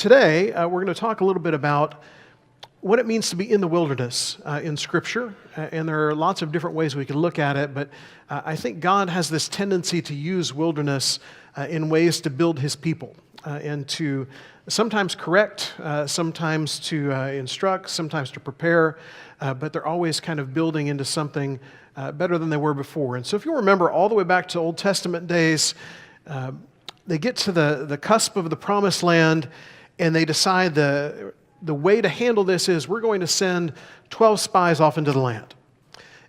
Today, we're going to talk a little bit about what it means to be in the wilderness in Scripture. And there are lots of different ways we can look at it, but I think God has this tendency to use wilderness in ways to build His people and to sometimes correct, sometimes to instruct, sometimes to prepare, but they're always kind of building into something better than they were before. And so if you remember all the way back to Old Testament days, they get to the cusp of the Promised Land, and they decide the way to handle this is we're going to send 12 spies off into the land.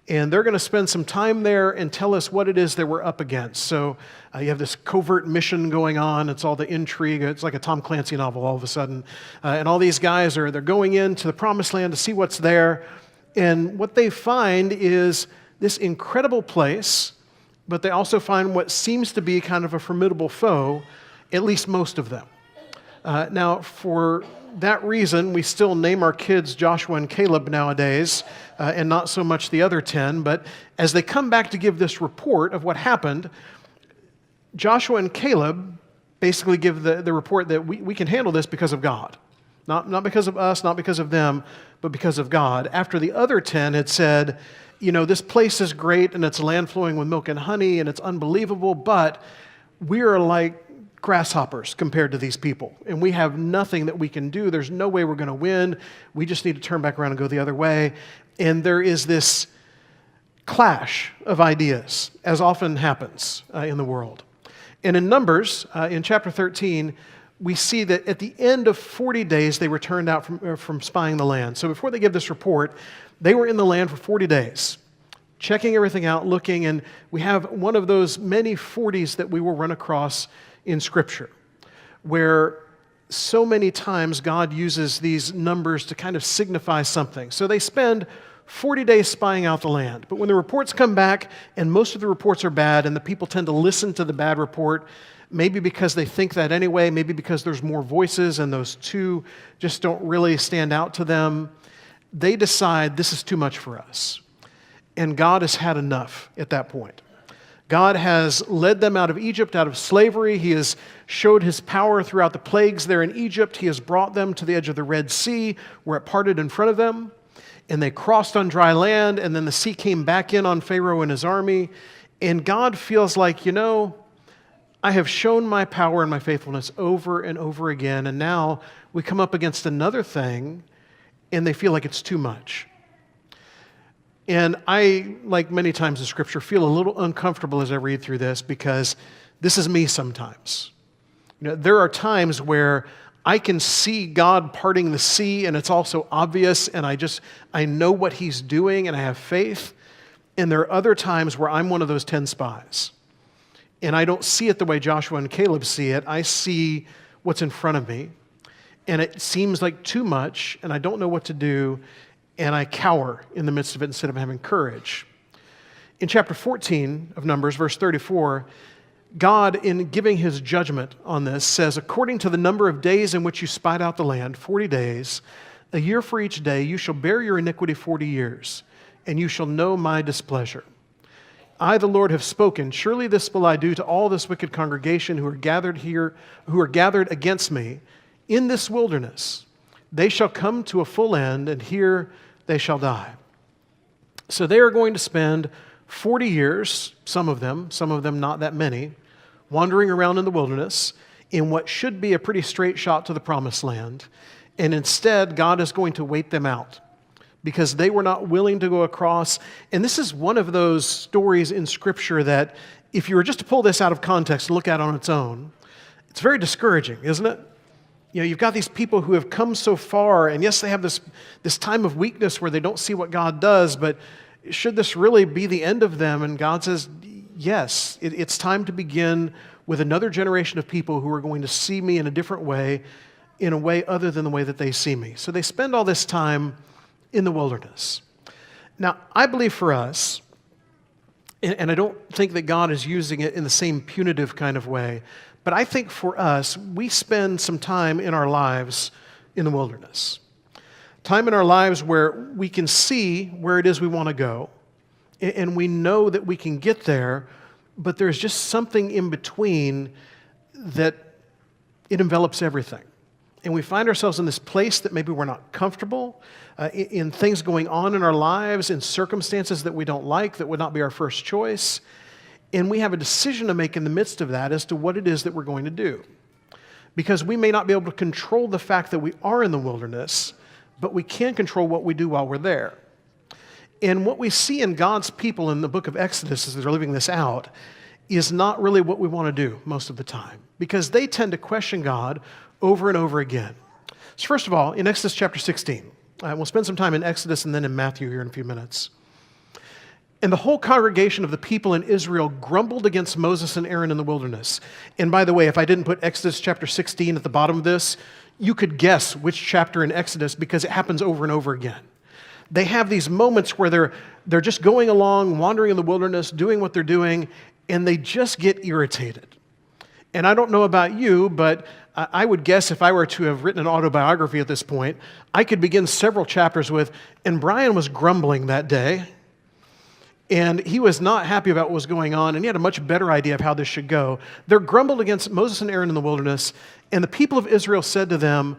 And they're going to spend some time there and tell us what it is that we're up against. So you have this covert mission going on. It's all the intrigue. It's like a Tom Clancy novel all of a sudden. And all these guys they're going into the Promised Land to see what's there. And what they find is this incredible place, but they also find what seems to be kind of a formidable foe, at least most of them. Now, for that reason, we still name our kids Joshua and Caleb nowadays, and not so much the other 10. But as they come back to give this report of what happened, Joshua and Caleb basically give the report that we can handle this because of God. Not because of us, not because of them, but because of God. After the other 10 had said, this place is great, and it's a land flowing with milk and honey, and it's unbelievable, but we are like grasshoppers compared to these people, and we have nothing that we can do. There's no way we're going to win. We just need to turn back around and go the other way. And there is this clash of ideas, as often happens in the world. And in Numbers, in chapter 13, we see that at the end of 40 days, they returned out from spying the land. So before they give this report, they were in the land for 40 days, checking everything out, looking, and we have one of those many 40s that we will run across in Scripture, where so many times God uses these numbers to kind of signify something. So they spend 40 days spying out the land, but when the reports come back, and most of the reports are bad, and the people tend to listen to the bad report, maybe because they think that anyway, maybe because there's more voices and those two just don't really stand out to them, they decide this is too much for us. And God has had enough at that point. God has led them out of Egypt, out of slavery. He has showed His power throughout the plagues there in Egypt. He has brought them to the edge of the Red Sea, where it parted in front of them, and they crossed on dry land, and then the sea came back in on Pharaoh and his army. And God feels like, I have shown my power and my faithfulness over and over again, and now we come up against another thing, and they feel like it's too much. And I, like many times in Scripture, feel a little uncomfortable as I read through this because this is me sometimes. There are times where I can see God parting the sea and it's also obvious and I know what He's doing and I have faith. And there are other times where I'm one of those 10 spies. And I don't see it the way Joshua and Caleb see it. I see what's in front of me. And it seems like too much and I don't know what to do. And I cower in the midst of it instead of having courage. In chapter 14 of Numbers, verse 34, God, in giving His judgment on this, says, according to the number of days in which you spied out the land, 40 days, a year for each day, you shall bear your iniquity 40 years, and you shall know my displeasure. I, the Lord, have spoken. Surely this will I do to all this wicked congregation who are gathered here, who are gathered against me in this wilderness. They shall come to a full end, and here they shall die. So they are going to spend 40 years, some of them not that many, wandering around in the wilderness in what should be a pretty straight shot to the Promised Land. And instead, God is going to wait them out because they were not willing to go across. And this is one of those stories in Scripture that if you were just to pull this out of context and look at it on its own, it's very discouraging, isn't it? You've got these people who have come so far, and yes, they have this time of weakness where they don't see what God does, but should this really be the end of them? And God says, yes, it's time to begin with another generation of people who are going to see me in a different way, in a way other than the way that they see me. So they spend all this time in the wilderness. Now, I believe for us, and I don't think that God is using it in the same punitive kind of way, but I think for us, we spend some time in our lives in the wilderness. Time in our lives where we can see where it is we want to go, and we know that we can get there, but there's just something in between that it envelops everything. and we find ourselves in this place that maybe we're not comfortable, in things going on in our lives, in circumstances that we don't like, that would not be our first choice, and we have a decision to make in the midst of that as to what it is that we're going to do. Because we may not be able to control the fact that we are in the wilderness, but we can control what we do while we're there. And what we see in God's people in the book of Exodus as they're living this out is not really what we want to do most of the time, because they tend to question God over and over again. So first of all, in Exodus chapter 16, we'll spend some time in Exodus and then in Matthew here in a few minutes. And the whole congregation of the people in Israel grumbled against Moses and Aaron in the wilderness. And by the way, if I didn't put Exodus chapter 16 at the bottom of this, you could guess which chapter in Exodus because it happens over and over again. They have these moments where they're just going along, wandering in the wilderness, doing what they're doing, and they just get irritated. And I don't know about you, but I would guess if I were to have written an autobiography at this point, I could begin several chapters with, and Brian was grumbling that day, and he was not happy about what was going on, and he had a much better idea of how this should go. They're grumbled against Moses and Aaron in the wilderness, and the people of Israel said to them,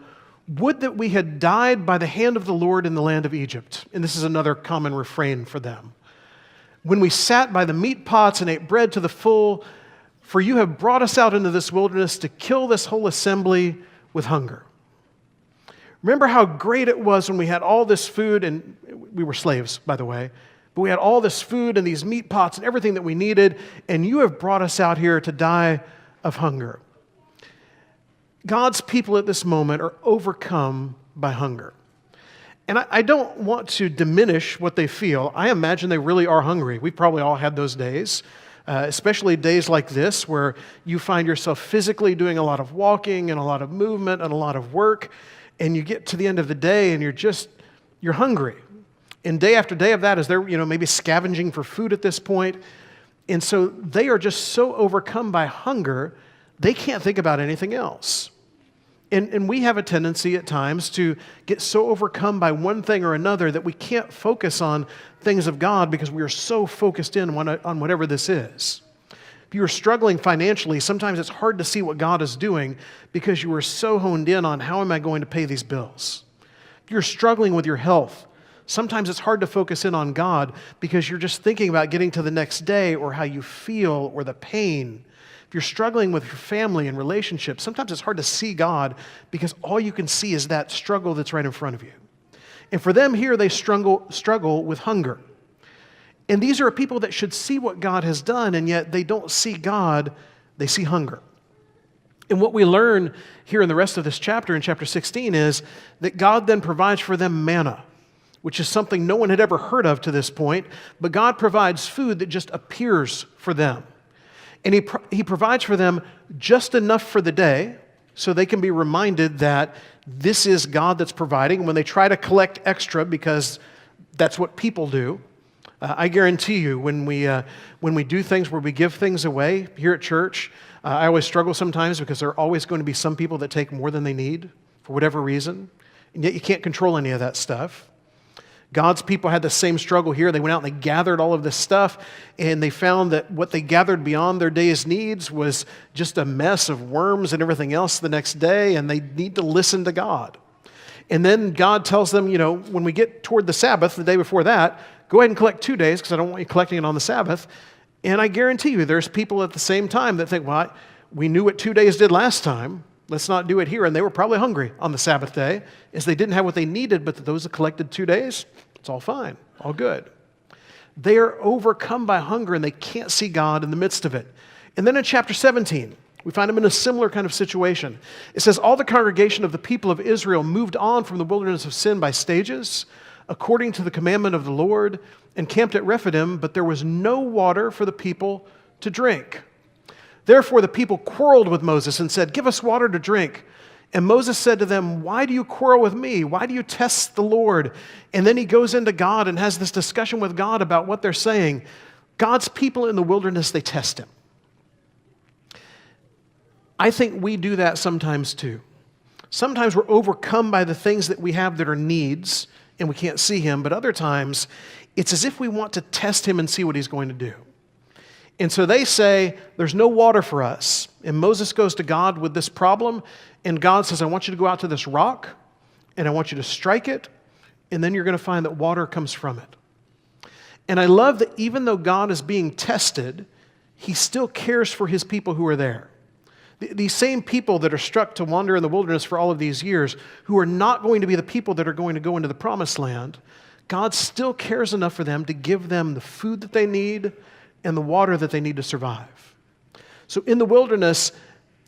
"Would that we had died by the hand of the Lord in the land of Egypt." And this is another common refrain for them. "When we sat by the meat pots and ate bread to the full, for you have brought us out into this wilderness to kill this whole assembly with hunger." Remember how great it was when we had all this food, and we were slaves, by the way, but we had all this food and these meat pots and everything that we needed, and you have brought us out here to die of hunger. God's people at this moment are overcome by hunger. And I don't want to diminish what they feel. I imagine they really are hungry. We've probably all had those days, especially days like this where you find yourself physically doing a lot of walking and a lot of movement and a lot of work, and you get to the end of the day and you're hungry. And day after day of that is they're maybe scavenging for food at this point. And so they are just so overcome by hunger, they can't think about anything else. And we have a tendency at times to get so overcome by one thing or another that we can't focus on things of God because we are so focused in on whatever this is. If you are struggling financially, sometimes it's hard to see what God is doing because you are so honed in on how am I going to pay these bills. If you're struggling with your health, sometimes it's hard to focus in on God because you're just thinking about getting to the next day or how you feel or the pain. If you're struggling with your family and relationships, sometimes it's hard to see God because all you can see is that struggle that's right in front of you. And for them here, they struggle with hunger. And these are people that should see what God has done, and yet they don't see God, they see hunger. And what we learn here in the rest of this chapter, in chapter 16, is that God then provides for them manna, which is something no one had ever heard of to this point, but God provides food that just appears for them. And he provides for them just enough for the day so they can be reminded that this is God that's providing. And when they try to collect extra, because that's what people do, I guarantee you when we do things where we give things away here at church, I always struggle sometimes because there are always going to be some people that take more than they need for whatever reason, and yet you can't control any of that stuff. God's people had the same struggle here. They went out and they gathered all of this stuff, and they found that what they gathered beyond their day's needs was just a mess of worms and everything else the next day, and they need to listen to God. And then God tells them, when we get toward the Sabbath, the day before that, go ahead and collect 2 days because I don't want you collecting it on the Sabbath. And I guarantee you there's people at the same time that think, well, we knew what 2 days did last time. Let's not do it here. And they were probably hungry on the Sabbath day, as they didn't have what they needed, but those that collected 2 days, it's all fine, all good. They are overcome by hunger and they can't see God in the midst of it. And then in chapter 17, we find them in a similar kind of situation. It says, all the congregation of the people of Israel moved on from the wilderness of Sin by stages, according to the commandment of the Lord, and camped at Rephidim, but there was no water for the people to drink. Therefore the people quarreled with Moses and said, "Give us water to drink." And Moses said to them, "Why do you quarrel with me? Why do you test the Lord?" And then he goes into God and has this discussion with God about what they're saying. God's people in the wilderness, they test him. I think we do that sometimes too. Sometimes we're overcome by the things that we have that are needs and we can't see him, but other times it's as if we want to test him and see what he's going to do. And so they say, there's no water for us. And Moses goes to God with this problem, and God says, I want you to go out to this rock, and I want you to strike it, and then you're going to find that water comes from it. And I love that even though God is being tested, he still cares for his people who are there. These same people that are struck to wander in the wilderness for all of these years, who are not going to be the people that are going to go into the promised land, God still cares enough for them to give them the food that they need and the water that they need to survive. So in the wilderness,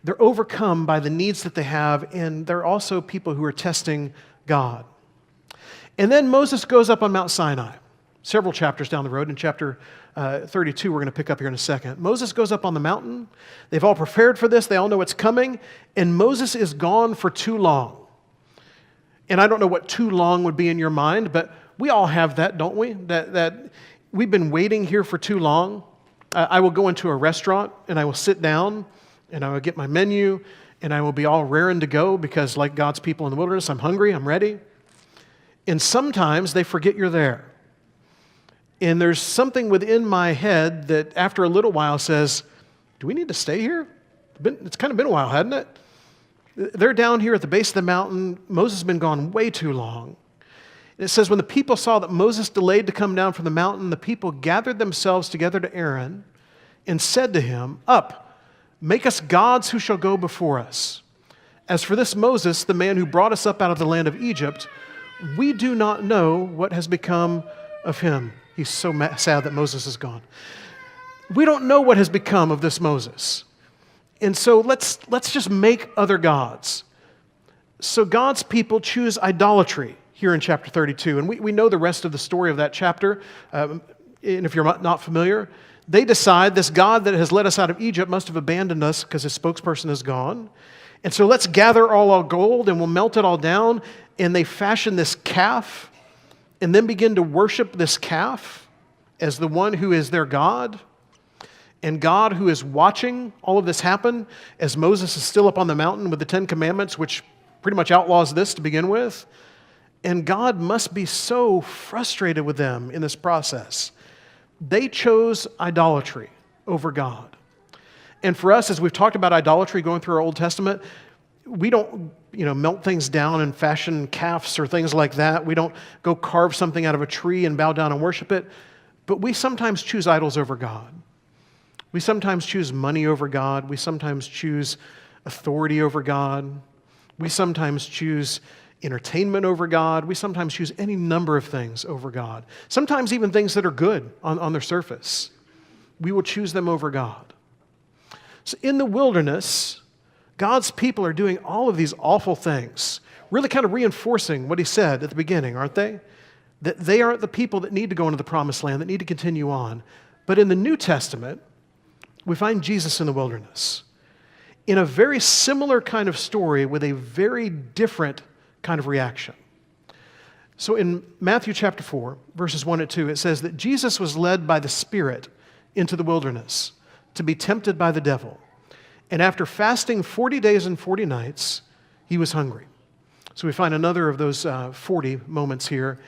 they're overcome by the needs that they have, and they're also people who are testing God. And then Moses goes up on Mount Sinai, several chapters down the road. In chapter 32, we're going to pick up here in a second. Moses goes up on the mountain. They've all prepared for this. They all know it's coming. And Moses is gone for too long. And I don't know what too long would be in your mind, but we all have that, don't we? That we've been waiting here for too long. I will go into a restaurant and I will sit down and I will get my menu and I will be all raring to go because, like God's people in the wilderness, I'm hungry, I'm ready. And sometimes they forget you're there. And there's something within my head that after a little while says, do we need to stay here? It's kind of been a while, hasn't it? They're down here at the base of the mountain. Moses has been gone way too long. And it says, when the people saw that Moses delayed to come down from the mountain, the people gathered themselves together to Aaron and said to him, up, make us gods who shall go before us. As for this Moses, the man who brought us up out of the land of Egypt, we do not know what has become of him. He's so sad that Moses is gone. We don't know what has become of this Moses. And so let's just make other gods. So God's people choose idolatry here in chapter 32. And we know the rest of the story of that chapter. And if you're not familiar, they decide this God that has led us out of Egypt must have abandoned us because his spokesperson is gone. And so let's gather all our gold and we'll melt it all down. And they fashion this calf and then begin to worship this calf as the one who is their God. And God, who is watching all of this happen, as Moses is still up on the mountain with the Ten Commandments, which pretty much outlaws this to begin with. And God must be so frustrated with them in this process. They chose idolatry over God. And for us, as we've talked about idolatry going through our Old Testament, we don't melt things down and fashion calves or things like that. We don't go carve something out of a tree and bow down and worship it. But we sometimes choose idols over God. We sometimes choose money over God. We sometimes choose authority over God. We sometimes choose entertainment over God. We sometimes choose any number of things over God. Sometimes even things that are good on their surface. We will choose them over God. So in the wilderness, God's people are doing all of these awful things, really kind of reinforcing what he said at the beginning, aren't they? That they aren't the people that need to go into the promised land, that need to continue on. But in the New Testament, we find Jesus in the wilderness in a very similar kind of story with a very different kind of reaction. So in Matthew chapter 4, verses 1 and 2, it says that Jesus was led by the Spirit into the wilderness to be tempted by the devil. And after fasting 40 days and 40 nights, he was hungry. So we find another of those 40 moments here.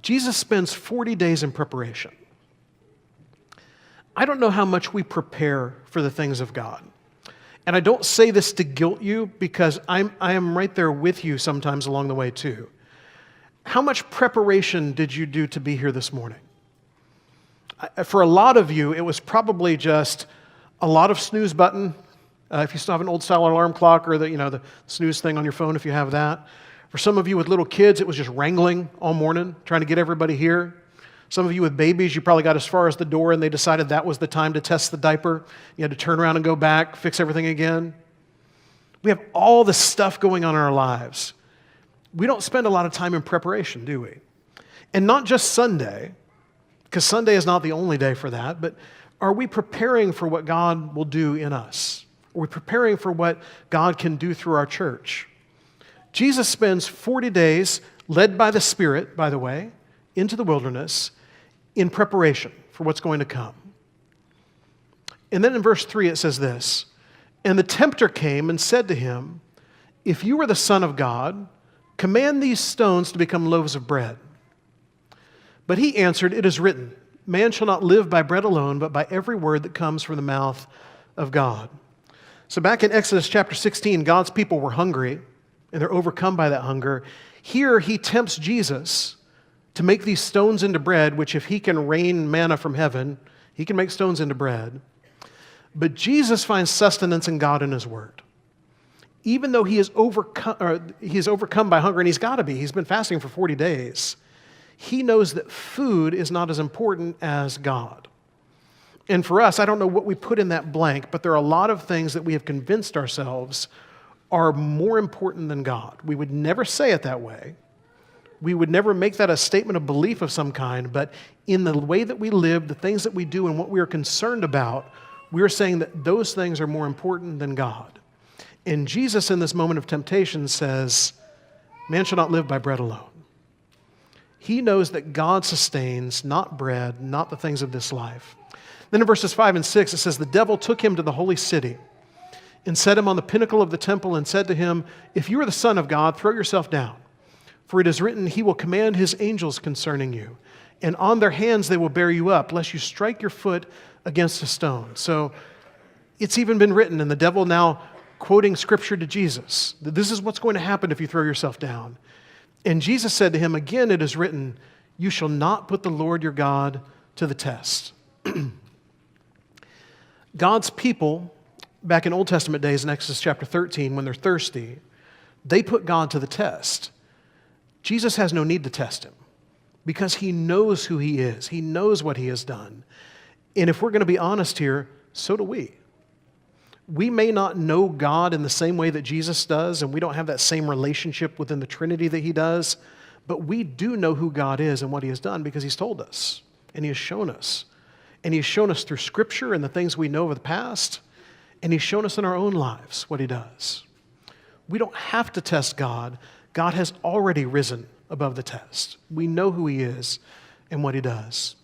Jesus spends 40 days in preparation. I don't know how much we prepare for the things of God. And I don't say this to guilt you because I am right there with you sometimes along the way too. How much preparation did you do to be here this morning? For a lot of you, it was probably just a lot of snooze button. If you still have an old style alarm clock or the snooze thing on your phone if you have that. For some of you with little kids, it was just wrangling all morning, trying to get everybody here. Some of you with babies, you probably got as far as the door and they decided that was the time to test the diaper. You had to turn around and go back, fix everything again. We have all this stuff going on in our lives. We don't spend a lot of time in preparation, do we? And not just Sunday, because Sunday is not the only day for that, but are we preparing for what God will do in us? Are we preparing for what God can do through our church? Jesus spends 40 days, led by the Spirit, by the way, into the wilderness in preparation for what's going to come. And then in verse 3 it says this, and the tempter came and said to him, if you are the Son of God, command these stones to become loaves of bread. But he answered, it is written, man shall not live by bread alone, but by every word that comes from the mouth of God. So back in Exodus chapter 16, God's people were hungry, and they're overcome by that hunger. Here he tempts Jesus to make these stones into bread, which if he can rain manna from heaven, he can make stones into bread. But Jesus finds sustenance in God and his word. Even though he is overcome by hunger, and he's got to be, he's been fasting for 40 days, he knows that food is not as important as God. And for us, I don't know what we put in that blank, but there are a lot of things that we have convinced ourselves are more important than God. We would never say it that way. We would never make that a statement of belief of some kind, but in the way that we live, the things that we do, and what we are concerned about, we are saying that those things are more important than God. And Jesus, in this moment of temptation, says, man shall not live by bread alone. He knows that God sustains, not bread, not the things of this life. Then in verses 5 and 6, it says, the devil took him to the holy city and set him on the pinnacle of the temple and said to him, if you are the Son of God, throw yourself down. For it is written, he will command his angels concerning you, and on their hands they will bear you up, lest you strike your foot against a stone. So it's even been written, and the devil now quoting scripture to Jesus, that this is what's going to happen if you throw yourself down. And Jesus said to him, again it is written, you shall not put the Lord your God to the test. God's people, back in Old Testament days in Exodus chapter 13, when they're thirsty, they put God to the test. Jesus has no need to test him because he knows who he is. He knows what he has done. And if we're going to be honest here, so do we. We may not know God in the same way that Jesus does, and we don't have that same relationship within the Trinity that he does, but we do know who God is and what he has done because he's told us, and he has shown us. And he's shown us through Scripture and the things we know of the past, and he's shown us in our own lives what he does. We don't have to test God. God has already risen above the test. We know who he is and what he does.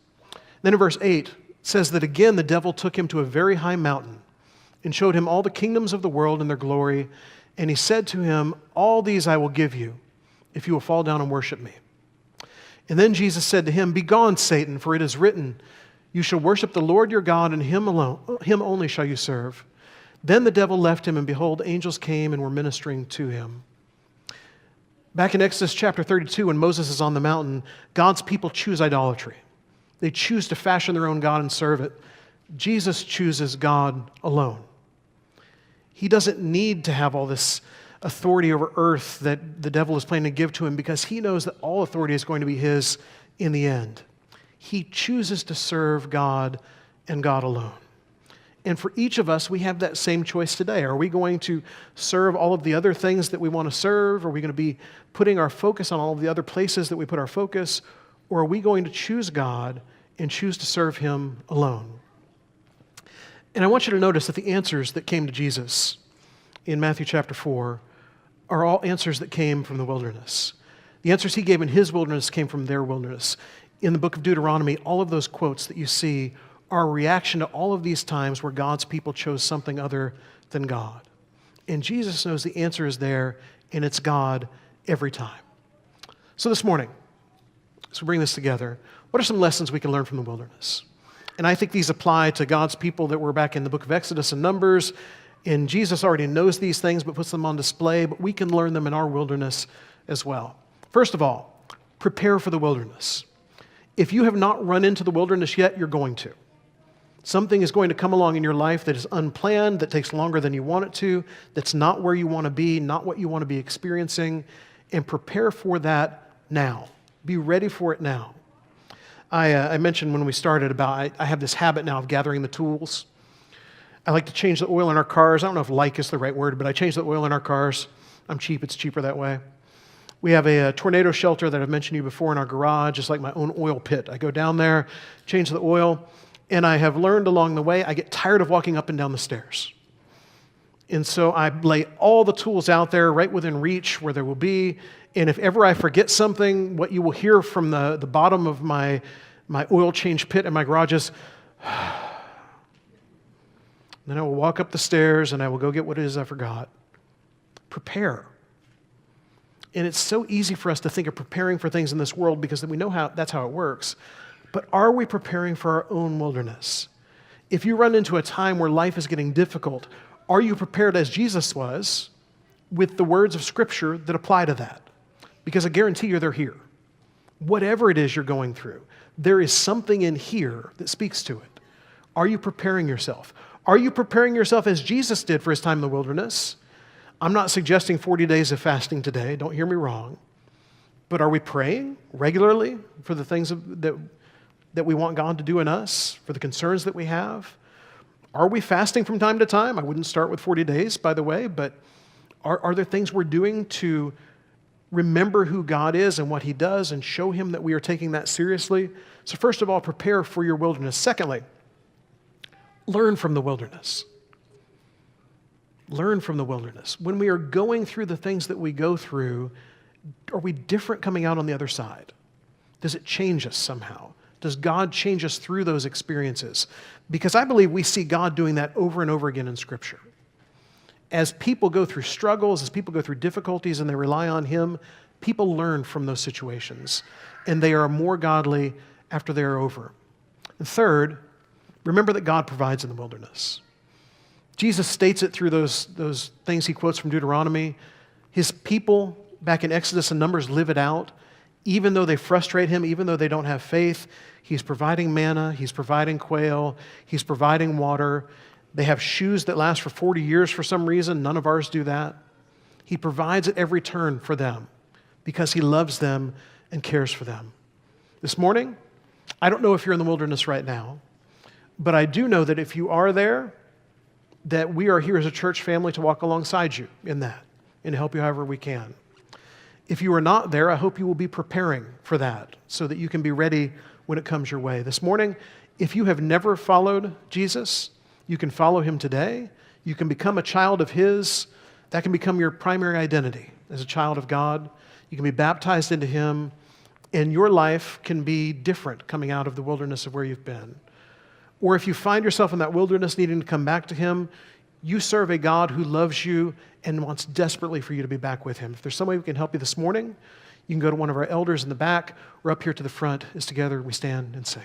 Then in verse 8, it says that again the devil took him to a very high mountain and showed him all the kingdoms of the world and their glory. And he said to him, all these I will give you if you will fall down and worship me. And then Jesus said to him, begone, Satan, for it is written, you shall worship the Lord your God, and him alone, him only shall you serve. Then the devil left him, and behold, angels came and were ministering to him. Back in Exodus chapter 32, when Moses is on the mountain, God's people choose idolatry. They choose to fashion their own God and serve it. Jesus chooses God alone. He doesn't need to have all this authority over earth that the devil is planning to give to him because he knows that all authority is going to be his in the end. He chooses to serve God and God alone. And for each of us, we have that same choice today. Are we going to serve all of the other things that we want to serve? Are we going to be putting our focus on all of the other places that we put our focus? Or are we going to choose God and choose to serve him alone? And I want you to notice that the answers that came to Jesus in Matthew chapter 4 are all answers that came from the wilderness. The answers he gave in his wilderness came from their wilderness. In the book of Deuteronomy, all of those quotes that you see are a reaction to all of these times where God's people chose something other than God. And Jesus knows the answer is there, and it's God every time. So this morning, as we bring this together, what are some lessons we can learn from the wilderness? And I think these apply to God's people that were back in the book of Exodus and Numbers, and Jesus already knows these things but puts them on display, but we can learn them in our wilderness as well. First of all, prepare for the wilderness. If you have not run into the wilderness yet, you're going to. Something is going to come along in your life that is unplanned, that takes longer than you want it to, that's not where you want to be, not what you want to be experiencing, and prepare for that now. Be ready for it now. I mentioned when we started about I have this habit now of gathering the tools. I like to change the oil in our cars. I don't know if like is the right word, but I change the oil in our cars. I'm cheap. It's cheaper that way. We have a tornado shelter that I've mentioned to you before in our garage. It's like my own oil pit. I go down there, change the oil, and I have learned along the way, I get tired of walking up and down the stairs. And so I lay all the tools out there right within reach where there will be. And if ever I forget something, what you will hear from the bottom of my oil change pit in my garage is, then I will walk up the stairs and I will go get what it is I forgot. Prepare. And it's so easy for us to think of preparing for things in this world because we know that's how it works. But are we preparing for our own wilderness? If you run into a time where life is getting difficult, are you prepared as Jesus was with the words of Scripture that apply to that? Because I guarantee you they're here. Whatever it is you're going through, there is something in here that speaks to it. Are you preparing yourself? Are you preparing yourself as Jesus did for his time in the wilderness? I'm not suggesting 40 days of fasting today, don't hear me wrong. But are we praying regularly for the things that we want God to do in us, for the concerns that we have? Are we fasting from time to time? I wouldn't start with 40 days, by the way, but are there things we're doing to remember who God is and what he does and show him that we are taking that seriously? So first of all, prepare for your wilderness. Secondly, learn from the wilderness. Learn from the wilderness. When we are going through the things that we go through, are we different coming out on the other side? Does it change us somehow? Does God change us through those experiences? Because I believe we see God doing that over and over again in Scripture. As people go through struggles, as people go through difficulties and they rely on him, people learn from those situations and they are more godly after they are over. And third, remember that God provides in the wilderness. Jesus states it through those things he quotes from Deuteronomy. His people back in Exodus and Numbers live it out. Even though they frustrate him, even though they don't have faith, he's providing manna, he's providing quail, he's providing water. They have shoes that last for 40 years for some reason. None of ours do that. He provides at every turn for them because he loves them and cares for them. This morning, I don't know if you're in the wilderness right now, but I do know that if you are there, that we are here as a church family to walk alongside you in that and to help you however we can. If you are not there, I hope you will be preparing for that so that you can be ready when it comes your way. This morning, if you have never followed Jesus, you can follow him today. You can become a child of his. That can become your primary identity as a child of God. You can be baptized into him, and your life can be different coming out of the wilderness of where you've been. Or if you find yourself in that wilderness needing to come back to him, you serve a God who loves you and wants desperately for you to be back with him. If there's some way we can help you this morning, you can go to one of our elders in the back or up here to the front as together we stand and sing.